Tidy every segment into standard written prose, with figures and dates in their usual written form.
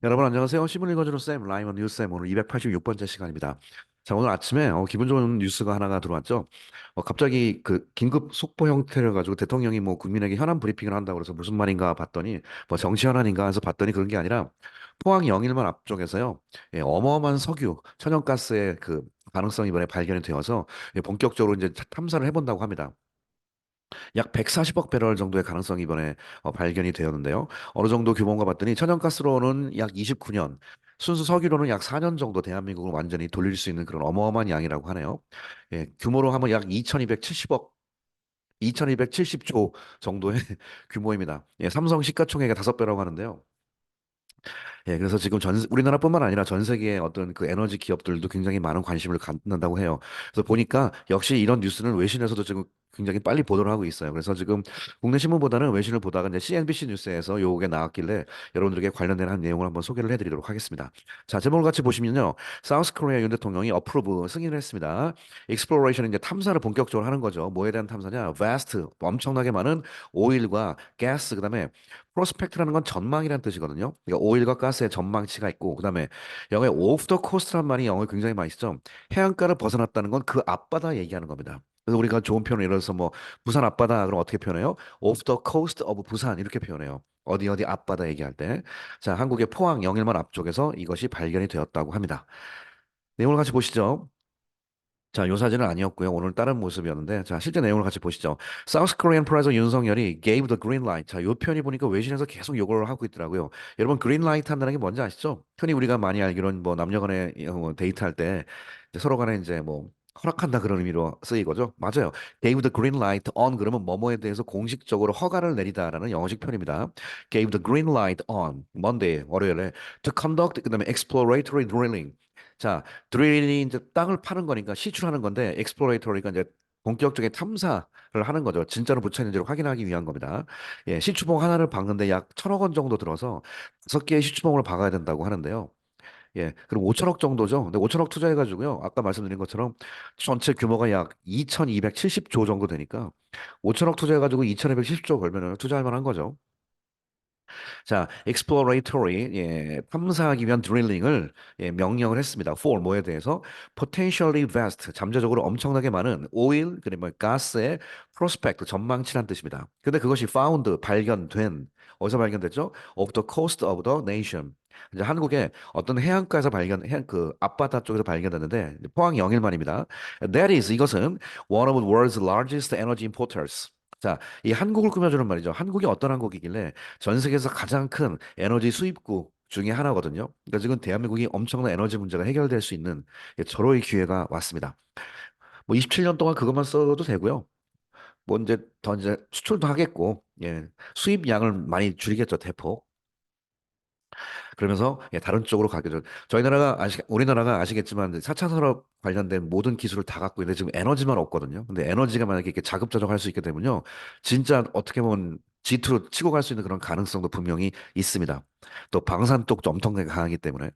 여러분 안녕하세요. 신문 읽어주는 쌤, 라이먼 뉴스쌤 오늘 286번째 시간입니다. 자, 오늘 아침에 기분 좋은 뉴스가 하나가 들어왔죠. 갑자기 그 긴급 속보 형태를 가지고 대통령이 뭐 국민에게 현안 브리핑을 한다고 그래서 무슨 말인가 봤더니 뭐 정치 현안인가 해서 봤더니 그런 게 아니라 포항 영일만 앞쪽에서요. 예, 어마어마한 석유, 천연가스의 그 가능성이 이번에 발견이 되어서 본격적으로 이제 탐사를 해본다고 합니다. 약 140억 배럴 정도의 가능성이 이번에 발견이 되었는데요. 어느 정도 규모인가 봤더니 천연가스로는 약 29년, 순수 석유로는 약 4년 정도 대한민국을 완전히 돌릴 수 있는 그런 어마어마한 양이라고 하네요. 예, 규모로 하면 약 2270억 2270조 정도의 규모입니다. 예, 삼성 시가총액의 5배라고 하는데요. 예, 그래서 지금 우리나라뿐만 아니라 전 세계의 어떤 그 에너지 기업들도 굉장히 많은 관심을 갖는다고 해요. 그래서 보니까 역시 이런 뉴스는 외신에서도 지금 굉장히 빨리 보도를 하고 있어요. 그래서 지금 국내 신문보다는 외신을 보다가 이제 CNBC 뉴스에서 요게 나왔길래 여러분들에게 관련된 한 내용을 한번 소개를 해드리도록 하겠습니다. 자, 제목을 같이 보시면요. 사우스 코리아 윤 대통령이 어프로브 승인을 했습니다. 익스플로레이션 이제 탐사를 본격적으로 하는 거죠. 뭐에 대한 탐사냐? vast 엄청나게 많은 오일과 가스 그다음에 프로스펙트라는 건 전망이라는 뜻이거든요. 그러니까 오일과 가스의 전망치가 있고, 그다음에 영어에 off the coast란 말이 영어에 굉장히 많이 쓰죠. 해안가를 벗어났다는 건 그 앞바다 얘기하는 겁니다. 그래서 우리가 좋은 표현을 예를 들어서 뭐 부산 앞바다 그럼 어떻게 표현해요? off the coast of 부산 이렇게 표현해요. 어디 어디 앞바다 얘기할 때. 자, 한국의 포항 영일만 앞쪽에서 이것이 발견이 되었다고 합니다. 내용을 같이 보시죠. 자, 요 사진은 아니었고요. 오늘 다른 모습이었는데, 자, 실제 내용을 같이 보시죠. South Korean President 윤석열이 gave the green light. 자, 요 편이 보니까 외신에서 계속 요걸 하고 있더라고요. 여러분, green light 한다는 게 뭔지 아시죠? 흔히 우리가 많이 알기로는 뭐 남녀간에 데이트할 때 이제 서로 간에 이제 뭐 허락한다 그런 의미로 쓰이거죠. 맞아요. gave the green light on 그러면 뭐뭐에 대해서 공식적으로 허가를 내리다라는 영어식 표현입니다. gave the green light on Monday 월요일에 to conduct 그다음에 exploratory drilling. 자, 드릴이 이제 땅을 파는 거니까 시출하는 건데 엑스플로레이터리가 이제 본격적인 탐사를 하는 거죠. 진짜로 붙여 있는지를 확인하기 위한 겁니다. 예, 시추봉 하나를 박는데 약 1,000억 원 정도 들어서 5개의 시추봉을 박아야 된다고 하는데요. 예, 그럼 5천억 정도죠. 근데 5천억 투자해가지고요. 아까 말씀드린 것처럼 전체 규모가 약 2,270조 정도 되니까 5천억 투자해가지고 2,270조 벌면은 투자할 만한 거죠. 자, exploratory 예, 탐사하기 위한 드릴링을 예, 명령을 했습니다. for 뭐에 대해서 potentially vast 잠재적으로 엄청나게 많은 오일 그리고 가스의 prospect 전망치란 뜻입니다. 근데 그것이 found 발견된 어디서 발견됐죠? Off the coast of the nation. 이제 한국의 어떤 해안가에서 해안 그 앞바다 쪽에서 발견됐는데 포항 영일만입니다. That is 이것은 one of the world's largest energy importers. 자, 이 한국을 꾸며주는 말이죠. 한국이 어떤 한국이길래 전 세계에서 가장 큰 에너지 수입국 중에 하나거든요. 그러니까 지금 대한민국이 엄청난 에너지 문제가 해결될 수 있는 절호의 기회가 왔습니다. 뭐 27년 동안 그것만 써도 되고요. 뭐 이제 더 이제 수출도 하겠고, 예, 수입량을 많이 줄이겠죠, 대폭. 그러면서 예, 다른 쪽으로 가게 죠. 저희 나라가 우리나라가 아시겠지만 4차 산업 관련된 모든 기술을 다 갖고 있는데 지금 에너지만 없거든요. 근데 에너지가 만약에 이렇게 자급자족할 수 있게 되면요, 진짜 어떻게 보면 G2로 치고 갈 수 있는 그런 가능성도 분명히 있습니다. 또 방산 쪽도 엄청나게 강하기 때문에.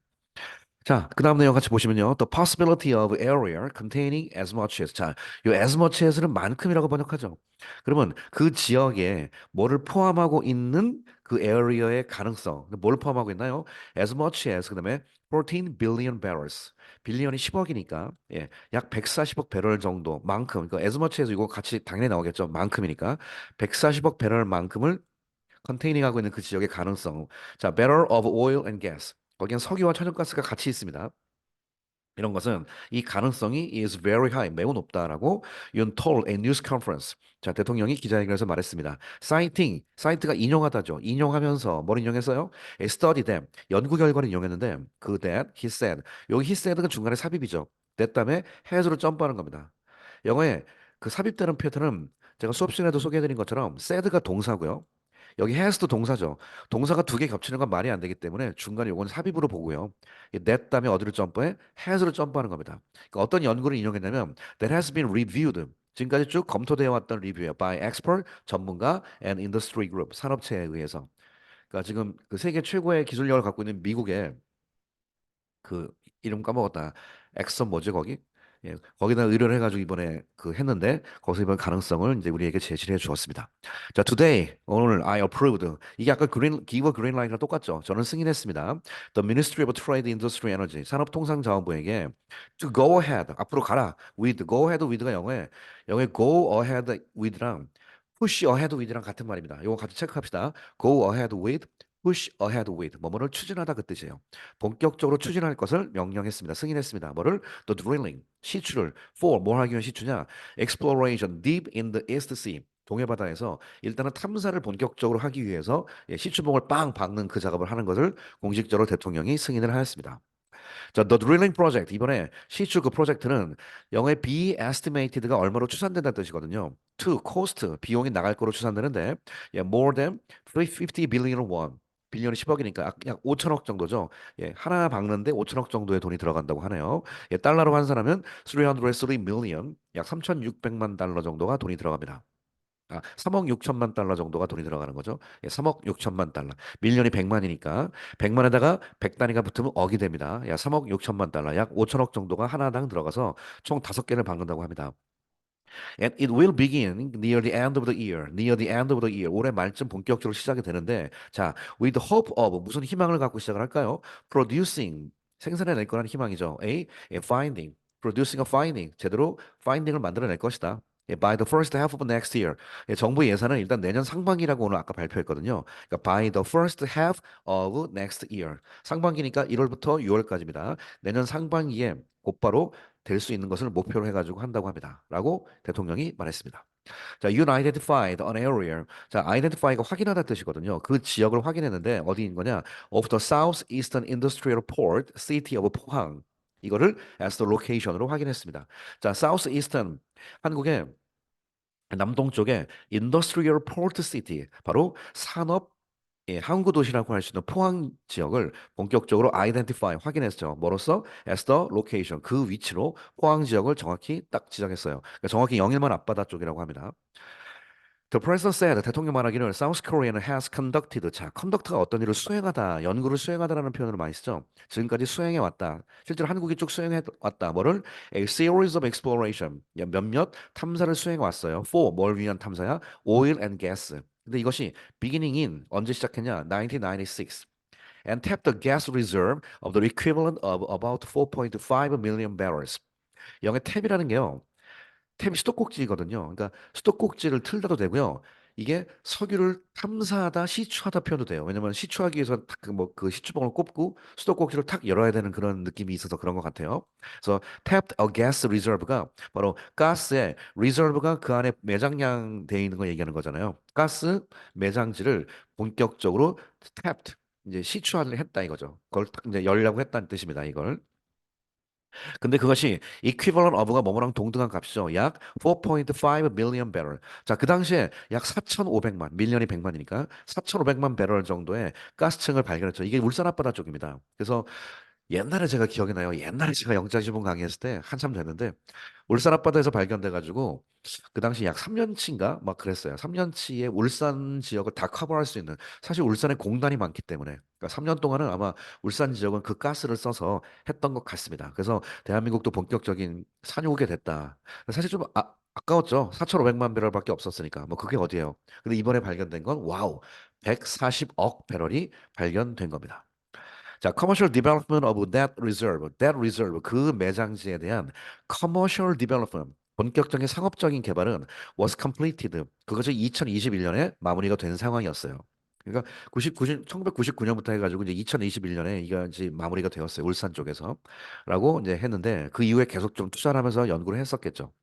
자, 그 다음 내용 같이 보시면요. The possibility of area containing as much as. 자, 이 as much as는 만큼이라고 번역하죠. 그러면 그 지역에 뭐를 포함하고 있는 그 area의 가능성. 뭘 포함하고 있나요? As much as, 그 다음에 14 billion barrels. 빌리언이 10억이니까, 예, 약 140억 배럴 정도, 만큼. 그러니까 as much as 이거 같이 당연히 나오겠죠. 만큼이니까. 140억 배럴만큼을 컨테이닝하고 있는 그 지역의 가능성. 자, barrel of oil and gas. 거기엔 석유와 천연가스가 같이 있습니다. 이런 것은 이 가능성이 is very high, 매우 높다라고 윤 told a news conference. 자, 대통령이 기자회견에서 말했습니다. citing, cite가 인용하다죠. 인용하면서 뭘 인용했어요? A study them, 연구 결과를 인용했는데 그 that he said. 여기 he said가 중간에 삽입이죠. that 다음에 has로 점프하는 겁니다. 영어에 그 삽입되는 패턴은 제가 수업 시간에도 소개해드린 것처럼 said가 동사고요. 여기 has도 동사죠. 동사가 두 개 겹치는 건 말이 안 되기 때문에 중간에 요건 삽입으로 보고요. 이 that 다음에 어디로 점프해? has로 점프하는 겁니다. 그러니까 어떤 연구를 인용했냐면 that has been reviewed. 지금까지 쭉 검토되어 왔던 리뷰예요. by expert, 전문가 and industry group, 산업체에 의해서. 그러니까 지금 그 세계 최고의 기술력을 갖고 있는 미국의 그 이름 까먹었다. 엑선 뭐지 거기? 예, 거기다 의뢰를 해가지고 이번에 그 했는데 거기서 이번 가능성을 이제 우리에게 제시를 해 주었습니다. 자, today 오늘 I approved 이게 아까 그린 give a green light이랑 똑같죠. 저는 승인했습니다. The Ministry of Trade, Industry, Energy 산업통상자원부에게 to go ahead 앞으로 가라 with go ahead with가 영어에 go ahead with랑 push ahead with랑 같은 말입니다. 이거 같이 체크합시다. go ahead with push ahead with 뭐뭐를 추진하다 그 뜻이에요. 본격적으로 추진할 것을 명령했습니다. 승인했습니다. 뭐를 The drilling 시추를 for 뭘 하기 위한 시추냐? Exploration deep in the East Sea 동해바다에서 일단은 탐사를 본격적으로 하기 위해서 시추봉을 빵 박는 그 작업을 하는 것을 공식적으로 대통령이 승인을 하였습니다. 자, The Drilling Project 이번에 시추 그 프로젝트는 영어의 be estimated가 얼마로 추산된다는 뜻이거든요. To cost 비용이 나갈 거로 추산되는데 more than 50 billion won 빌리언이 10억이니까 약 5천억 정도죠. 예, 하나 박는데 5천억 정도의 돈이 들어간다고 하네요. 예, 달러로 환산하면 303 million 약 3,600만 달러 정도가 돈이 들어갑니다. 3억 6천만 달러 정도가 돈이 들어가는 거죠. 예, 3억 6천만 달러. 밀리언이 100만이니까 100만에다가 100단위가 붙으면 억이 됩니다. 야, 3억 6천만 달러. 약 5천억 정도가 하나당 들어가서 총 5개를 박는다고 합니다. And it will begin near the end of the year. Near the end of the year. 올해 말쯤 본격적으로 시작이 되는데, 자, with the hope of 무슨 희망을 갖고 시작을 할까요? Producing 생산해낼 거라는 희망이죠. A finding. Producing a finding. 제대로 finding을 만들어낼 것이다. 예, by the first half of next year. 예, 정부 예산은 일단 내년 상반기라고 오늘 아까 발표했거든요. 그러니까 by the first half of next year. 상반기니까 1월부터 6월까지입니다. 내년 상반기에 곧바로 될 수 있는 것을 목표로 해가지고 한다고 합니다. 라고 대통령이 말했습니다. 자, you identified an area. 자, identify가 확인하다 뜻이거든요. 그 지역을 확인했는데 어디인 거냐? Of the Southeastern Industrial Port, City of 포항. 이거를 as the location으로 확인했습니다. 자, Southeastern 한국의 남동쪽에 Industrial Port City 바로 산업 항구 도시라고 할 수 있는 포항 지역을 본격적으로 identify 확인했죠. 뭐로써 as the location 그 위치로 포항 지역을 정확히 딱 지정했어요. 그러니까 정확히 영일만 앞바다 쪽이라고 합니다. The president said 대통령 말하기를 South Korea has conducted 자 conduct가 어떤 일을 수행하다 연구를 수행하다라는 표현을 많이 쓰죠. 지금까지 수행해 왔다. 실제로 한국이 쭉 수행해 왔다. 뭐를 a series of exploration 몇몇 탐사를 수행해 왔어요. For 뭘 위한 탐사야? Oil and gas. 근데 이것이 beginning in 언제 시작했냐? 1996. And tapped the gas reserve of the equivalent of about 4.5 million barrels. 영의 탭이라는 게요. 탭이 수도꼭지거든요. 그러니까 수도꼭지를 틀다도 되고요. 이게 석유를 탐사하다, 시추하다 표현도 돼요. 왜냐면 시추하기 위해서 그 시추봉을 꼽고 수도꼭지를 탁 열어야 되는 그런 느낌이 있어서 그런 것 같아요. 그래서 tapped a gas reserve가 바로 가스의 reserve가 그 안에 매장량 돼 있는 거 얘기하는 거잖아요. 가스 매장지를 본격적으로 tapped 이제 시추하려 했다 이거죠. 그걸 탁 이제 열려고 했다는 뜻입니다. 이걸. 근데 그것이 equivalent of가 뭐뭐랑 동등한 값이죠. 약 4.5 million barrel. 자, 그 당시에 약 4,500만, 밀리언이 100만이니까 4,500만 배럴 정도의 가스층을 발견했죠. 이게 울산 앞바다 쪽입니다. 그래서 옛날에 제가 기억이 나요. 옛날에 제가 영장지분 강의했을 때 한참 됐는데 울산 앞바다에서 발견돼 가지고 그 당시 약 3년치인가 막 그랬어요. 3년치의 울산 지역을 다 커버할 수 있는 사실 울산에 공단이 많기 때문에 그러니까 3년 동안은 아마 울산 지역은 그 가스를 써서 했던 것 같습니다. 그래서 대한민국도 본격적인 산유국이 됐다. 사실 좀 아까웠죠. 4,500만 배럴밖에 없었으니까. 뭐 그게 어디예요? 근데 이번에 발견된 건 와우. 140억 배럴이 발견된 겁니다. 자, commercial development of that reserve 그 매장지에 대한 commercial development 본격적인 상업적인 개발은 was completed. 그것이 2021년에 마무리가 된 상황이었어요. 그러니까 1999년부터 해가지고 이제 2021년에 이게 이제 마무리가 되었어요. 울산 쪽에서.라고 이제 했는데 그 이후에 계속 좀 투자를 하면서 연구를 했었겠죠.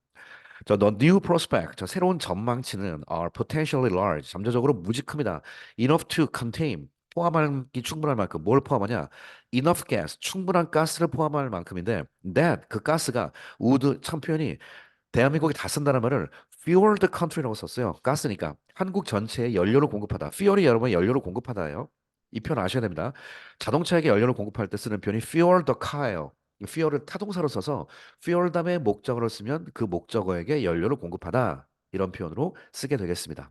저 The new prospect, 저 새로운 전망치는 are potentially large, 잠재적으로 무지 큽니다. Enough to contain, 포함하기 충분할 만큼 뭘 포함하냐? Enough gas, 충분한 가스를 포함할 만큼인데 that 그 가스가 would 참 표현이 대한민국이 다 쓴다는 말을 fuel the country라고 썼어요. 가스니까 한국 전체에 연료를 공급하다. fuel이 여러분 연료를 공급하다예요. 이 표현 아셔야 됩니다. 자동차에게 연료를 공급할 때 쓰는 표현이 fuel the car예요. fuel을 타동사로 써서 fuel 다음에 목적어를 쓰면 그 목적어에게 연료를 공급하다. 이런 표현으로 쓰게 되겠습니다.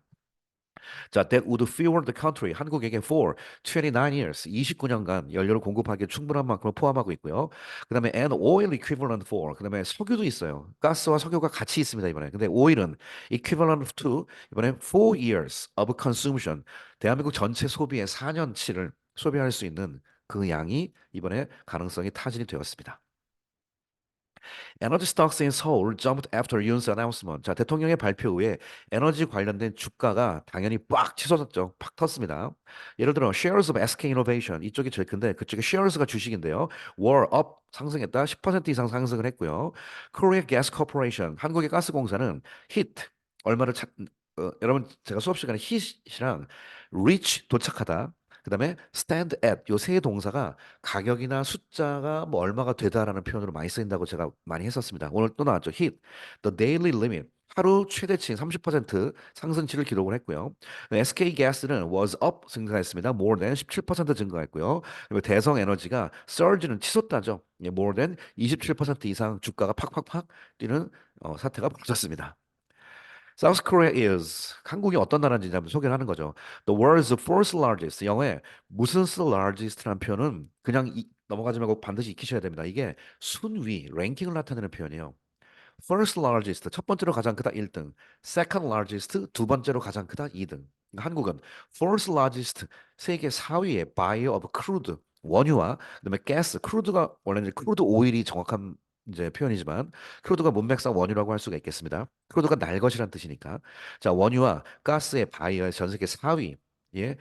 자, that would fuel the country. 한국에게 for 29 years, 29년간 연료를 공급하기에 충분한 만큼을 포함하고 있고요. 그다음에 and oil equivalent for. 그다음에 석유도 있어요. 가스와 석유가 같이 있습니다, 이번에. 근데 오일은 equivalent to 이번에 4 years of consumption. 대한민국 전체 소비의 4년치를 소비할 수 있는 그 양이 이번에 가능성이 타진이 되었습니다. 에너지 stocks in Seoul jumped after Yoon's announcement. 자, 대통령의 발표 후에 에너지 관련된 주가가 당연히 빡 치솟았죠. 팍 텄습니다. 예를 들어 shares of SK Innovation 이쪽이 제일 큰데 그쪽에 shares가 주식인데요. were up 상승했다. 10% 이상 상승을 했고요. Korea Gas Corporation 한국의 가스공사는 hit 얼마를 여러분 제가 수업 시간에 hit이랑 reach 도착하다. 그다음에 stand at 요 세 동사가 가격이나 숫자가 뭐 얼마가 되다라는 표현으로 많이 쓰인다고 제가 많이 했었습니다. 오늘 또 나왔죠. hit the daily limit 하루 최대치 30% 상승치를 기록을 했고요. SK 가스는 was up 증가했습니다. more than 17% 증가했고요. 그리고 대성 에너지가 surge는 치솟다죠. 예, more than 27% 이상 주가가 팍팍팍 뛰는 사태가 벌어졌습니다. South Korea is 한국이 어떤 나라인지 한번 소개를 하는 거죠. The world's fourth largest. 영어에 무슨 largest라는 표현은 그냥 넘어가지 말고 반드시 익히셔야 됩니다. 이게 순위, 랭킹을 나타내는 표현이에요. First largest 첫 번째로 가장 크다 1등, second largest 두 번째로 가장 크다 2등. 한국은 fourth largest 세계 4위의 buyer of crude 원유와 그다음에 가스, crude가 원래는 crude 오일이 정확한 이제 표현이지만 크루드가 문맥상 원유라고 할 수가 있겠습니다. 크루드가 날 것이란 뜻이니까. 자, 원유와 가스의 바이어의 전 세계 4위. 예.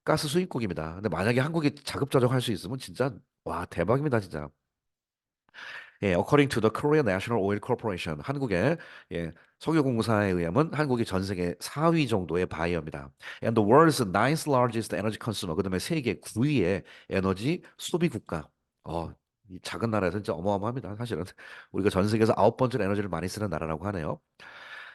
가스 수입국입니다. 근데 만약에 한국이 자급자족할 수 있으면 진짜 와, 대박입니다, 진짜. 예, according to the Korea National Oil Corporation, 한국의 예, 석유공사에 의하면 한국이 전 세계 4위 정도의 바이어입니다. And the world's ninth largest energy consumer, 그다음에 세계 9위의 에너지 소비 국가. 이 작은 나라에서 진짜 어마어마합니다. 사실은 우리가 전 세계에서 9번째로 에너지를 많이 쓰는 나라라고 하네요.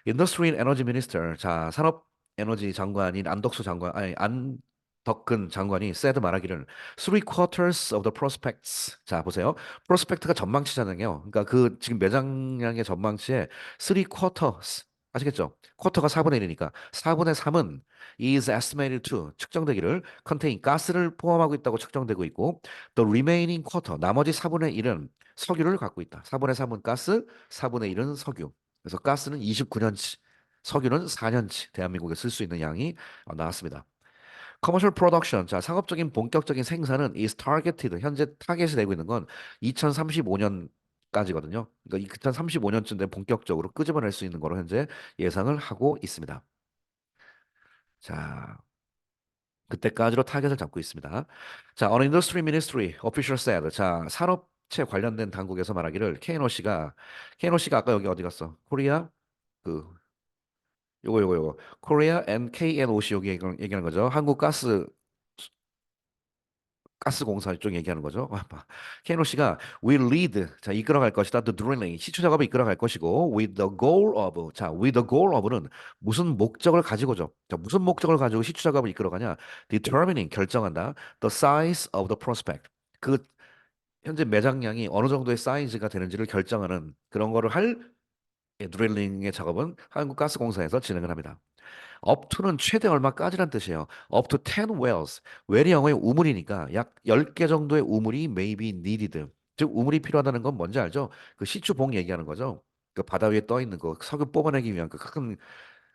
Industry and Energy Minister, 자, 산업 에너지 장관인 안덕수 장관, 아니 안덕근 장관이 said 말하기를 three quarters of the prospects. 자, 보세요. 프로스펙트가 전망치잖아요. 그러니까 그 지금 매장량의 전망치에 three quarters 아시겠죠? 쿼터가 4분의 1이니까 4분의 3은 is estimated to 측정되기를 contain 가스를 포함하고 있다고 측정되고 있고 the remaining quarter 나머지 4분의 1은 석유를 갖고 있다. 4분의 3은 가스, 4분의 1은 석유. 그래서 가스는 29년치, 석유는 4년치 대한민국에 쓸 수 있는 양이 나왔습니다. Commercial production, 자 상업적인 본격적인 생산은 is targeted, 현재 타겟이 되고 있는 건 2035년까지거든요. 그러니까 2035년쯤 되 본격적으로 끄집어낼 수 있는 거로 현재 예상을 하고 있습니다. 자, 그때까지로 타겟을 잡고 있습니다. 자, on industry ministry official said, 자 산업체 관련된 당국에서 말하기를 케이노 씨가 아까 여기 어디 갔어? 코리아 그 요거 코리아 NKNOC 여기 얘기하는 거죠. 한국 가스공사 쪽 얘기하는 거죠. 케노씨가 will lead 자 이끌어갈 것이다. The drilling 시추 작업을 이끌어갈 것이고 with the goal of 자 with the goal of는 무슨 목적을 가지고죠. 자 무슨 목적을 가지고 시추 작업을 이끌어가냐? Determining 결정한다. The size of the prospect 그 현재 매장량이 어느 정도의 사이즈가 되는지를 결정하는 그런 거를 할 드릴링의 작업은 한국가스공사에서 진행을 합니다. up to는 최대 얼마까지란 뜻이에요. up to 10 wells. 웰이 영어의 우물이니까 약 10개 정도의 우물이 may be needed. 즉 우물이 필요하다는 건 뭔지 알죠? 그 시추봉 얘기하는 거죠. 그 바다 위에 떠 있는 거 석유 뽑아내기 위한 그 큰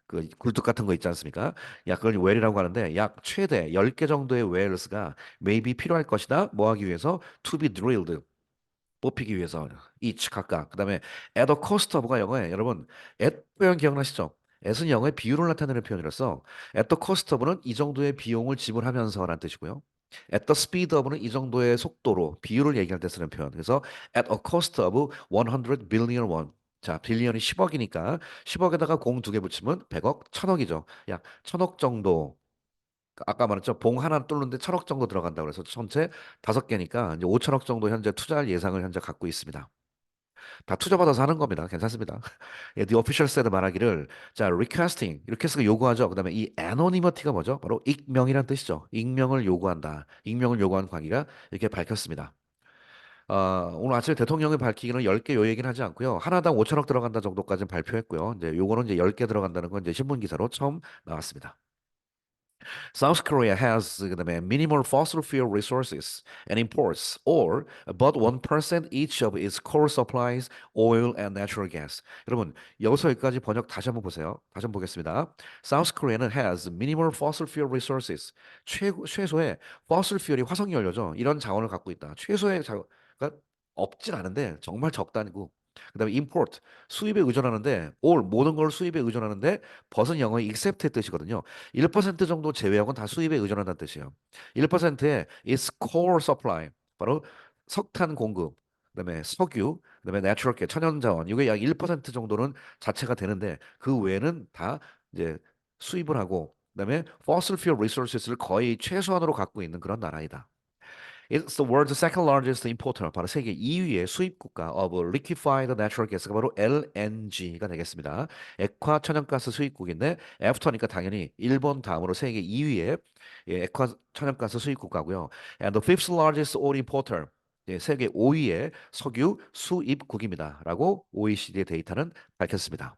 그 굴뚝 같은 거 있지 않습니까? 약 그걸 웰이라고 하는데 약 최대 10개 정도의 웰스가 maybe 필요할 것이다. 뭐 하기 위해서 to be drilled. 뽑히기 위해서 each 각각 그다음에 at a cost of가 영어에 여러분 at 표현 기억나시죠? at은 영어의 비율을 나타내는 표현이라서 at the cost of는 이 정도의 비용을 지불하면서라는 뜻이고요. at the speed of는 이 정도의 속도로 비율을 얘기할 때 쓰는 표현. 그래서 at a cost of 100 billion won. 자, 빌리언이 10억이니까 10억에다가 공 두 개 붙이면 100억, 1000억이죠. 약 1000억 정도 아까 말했죠. 봉 하나 뚫는데 1000억 정도 들어간다고 그래서 전체 5개니까 이제 5천억 정도 현재 투자할 예상을 현재 갖고 있습니다. 다 투자받아서 하는 겁니다. 괜찮습니다. 예, The Official said 말하기를 자, requesting 이렇게 해서 요구하죠. 그다음에 이 anonymity가 뭐죠? 바로 익명이란 뜻이죠. 익명을 요구한다. 익명을 요구하는 관계가 이렇게 밝혔습니다. 오늘 아침에 대통령이 밝히기는 10개 요 얘기는 하지 않고요. 하나당 5천억 들어간다 정도까지는 발표했고요. 이제 요거는 이제 10개 들어간다는 건 이제 신문 기사로 처음 나왔습니다. South Korea has 그다음에 minimal fossil fuel resources and imports or about 1% each of its core supplies, oil and natural gas. 여러분, 여기서 여기까지 번역 다시 한번 보세요. 다시 한번 보겠습니다. South Korea는 has minimal fossil fuel resources. 최소의 fossil fuel이 화석 연료죠. 이런 자원을 갖고 있다. 최소의 자원가 없진 않은데 정말 적다고. 그다음에 import 수입에 의존하는데 all 모든 걸 수입에 의존하는데 벗은 영어의 except의 뜻이거든요. 1% 정도 제외하고는 다 수입에 의존한다는 뜻이에요. 1%의 its core supply 바로 석탄 공급, 그다음에 석유, 그다음에 natural gas 천연 자원 이게 약 1% 정도는 자체가 되는데 그 외에는 다 이제 수입을 하고 그다음에 fossil fuel resources를 거의 최소한으로 갖고 있는 그런 나라이다. It's the world's second largest importer. 바로 세계 2위의 수입 국가 of liquefied natural gas가 바로 LNG가 되겠습니다. 액화 천연가스 수입국인데 애프터니까 당연히 일본 다음으로 세계 2위의 액화 천연가스 수입 국가고요. And the fifth largest oil importer. 세계 5위의 석유 수입국입니다라고 OECD의 데이터는 밝혔습니다.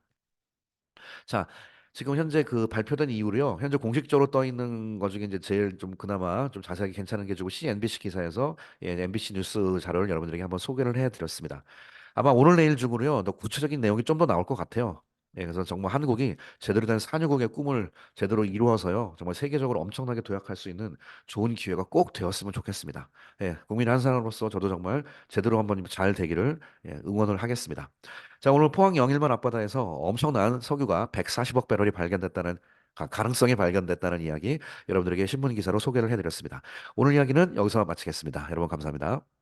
자, 지금 현재 그 발표된 이후로요. 현재 공식적으로 떠 있는 것 중에 이제 제일 좀 그나마 좀 자세하게 괜찮은 게 주고 CNBC 기사에서 MBC 뉴스 자료를 여러분들에게 한번 소개를 해드렸습니다. 아마 오늘 내일 중으로요. 더 구체적인 내용이 좀 더 나올 것 같아요. 그래서 정말 한국이 제대로 된 산유국의 꿈을 제대로 이루어서요. 정말 세계적으로 엄청나게 도약할 수 있는 좋은 기회가 꼭 되었으면 좋겠습니다. 국민 한 사람으로서 저도 정말 제대로 한번 잘 되기를 응원을 하겠습니다. 자, 오늘 포항 영일만 앞바다에서 엄청난 석유가 140억 배럴이 발견됐다는 가능성이 발견됐다는 이야기 여러분들에게 신문 기사로 소개를 해드렸습니다. 오늘 이야기는 여기서 마치겠습니다. 여러분 감사합니다.